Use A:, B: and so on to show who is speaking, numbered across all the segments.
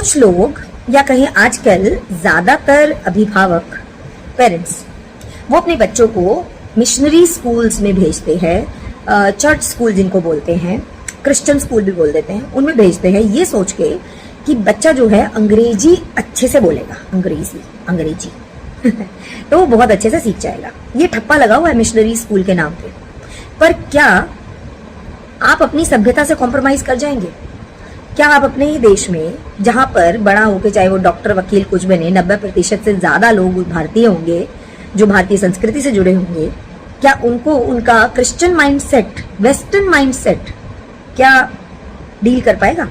A: कुछ लोग या कहें आजकल ज्यादातर अभिभावक पेरेंट्स वो अपने बच्चों को मिशनरी स्कूल्स में भेजते हैं, चर्च स्कूल जिनको बोलते हैं, क्रिश्चियन स्कूल भी बोल देते हैं, उनमें भेजते हैं ये सोच के कि बच्चा जो है अंग्रेजी अच्छे से बोलेगा, अंग्रेजी तो वो बहुत अच्छे से सीख जाएगा। ये ठप्पा लगा हुआ है मिशनरी स्कूल के नाम पे। पर क्या आप अपनी सभ्यता से कॉम्प्रोमाइज कर जाएंगे? क्या आप अपने ही देश में जहां पर बड़ा होके चाहे वो डॉक्टर वकील कुछ बने, 90% से ज्यादा लोग भारतीय होंगे जो भारतीय संस्कृति से जुड़े होंगे, क्या उनको उनका क्रिश्चियन माइंडसेट, वेस्टर्न माइंडसेट क्या डील कर पाएगा?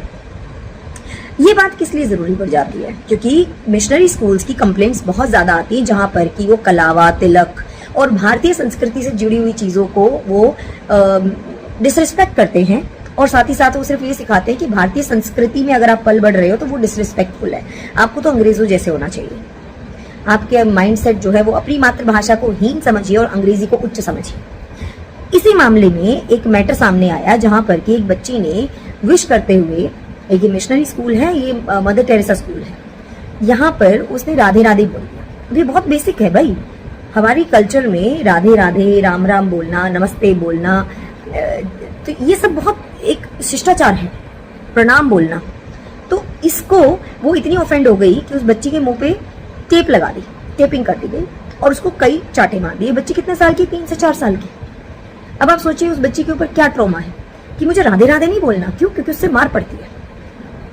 A: ये बात किस लिए जरूरी पड़ जाती है? क्योंकि मिशनरी स्कूल्स की कंप्लेंट्स बहुत ज्यादा आती है जहां पर कि वो कलावा, तिलक और भारतीय संस्कृति से जुड़ी हुई चीजों को वो डिसरिस्पेक्ट करते हैं और साथ ही साथ वो सिर्फ ये सिखाते हैं कि भारतीय संस्कृति में अगर आप पल बढ़ रहे हो तो वो डिसरिस्पेक्टफुल है, आपको तो अंग्रेजों जैसे होना चाहिए। आपके माइंडसेट जो है वो अपनी मातृभाषा को हीन समझिए और अंग्रेजी को उच्च समझिए। इसी मामले में एक मैटर सामने आया जहां पर कि एक बच्ची ने विश करते हुए, एक मिशनरी स्कूल है, ये मदर टेरेसा स्कूल है, यहाँ पर उसने राधे राधे बोल दिया। ये बहुत बेसिक है भाई, हमारी कल्चर में राधे राधे, राम राम बोलना, नमस्ते बोलना, तो ये सब बहुत एक शिष्टाचार है, प्रणाम बोलना। तो इसको वो इतनी ऑफेंड हो गई कि उस बच्ची के मुंह पे टेप लगा दी, टेपिंग कर दी गई और उसको कई चाटे मार दिए। बच्ची कितने साल की? 3 से 4 साल की। अब आप सोचिए उस बच्ची के ऊपर क्या ट्रॉमा है कि मुझे राधे राधे नहीं बोलना। क्यों? क्योंकि उससे मार पड़ती है।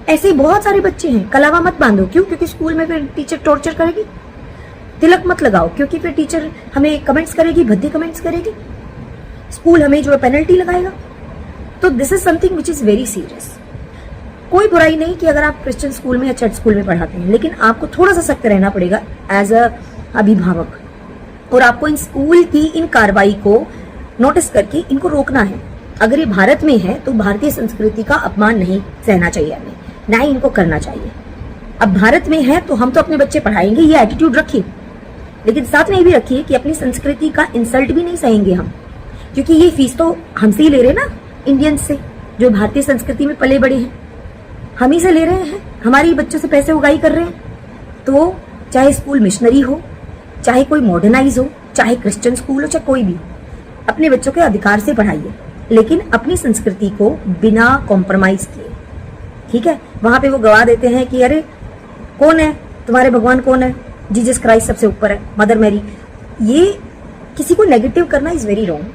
A: ऐसे ही बहुत सारे बच्चे हैं। कलावा मत बांधो, क्यों? क्योंकि स्कूल में फिर टीचर टॉर्चर करेगी। तिलक मत लगाओ, क्योंकि फिर टीचर हमें कमेंट्स करेगी, भद्दे कमेंट्स करेगी, स्कूल हमें जो है पेनल्टी लगाएगा। तो this is something which is very serious. कोई बुराई नहीं कि अगर आप क्रिश्चियन स्कूल में या चर्च स्कूल में पढ़ाते हैं, लेकिन आपको थोड़ा सा सख्त रहना पड़ेगा एज अ अभिभावक, और आपको इन स्कूल की इन कार्रवाई को नोटिस करके इनको रोकना है। अगर ये भारत में है तो भारतीय संस्कृति का अपमान नहीं सहना चाहिए हमें, ना ही इनको करना चाहिए। अब भारत में है तो हम तो अपने बच्चे पढ़ाएंगे, ये एटीट्यूड रखिए, लेकिन साथ में ये भी रखिए कि अपनी संस्कृति का इंसल्ट भी नहीं सहेंगे हम, क्योंकि ये फीस तो हमसे ही ले रहे ना, इंडियंस से, जो भारतीय संस्कृति में पले बड़े हैं, हम ही से ले रहे हैं, हमारे ही बच्चों से पैसे उगाई कर रहे हैं। तो चाहे स्कूल मिशनरी हो, चाहे कोई मॉडर्नाइज हो, चाहे क्रिश्चियन स्कूल हो, चाहे कोई भी, अपने बच्चों के अधिकार से पढ़ाइए, लेकिन अपनी संस्कृति को बिना कॉम्प्रोमाइज किए। ठीक है? वहां पे वो गवा देते हैं कि अरे कौन है तुम्हारे भगवान, कौन है? जीसस क्राइस्ट सबसे ऊपर है, मदर मैरी। ये किसी को नेगेटिव करना इज वेरी रॉन्ग।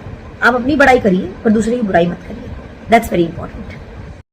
A: आप अपनी बड़ाई करिए पर दूसरे की बुराई मत करिए। That's very important.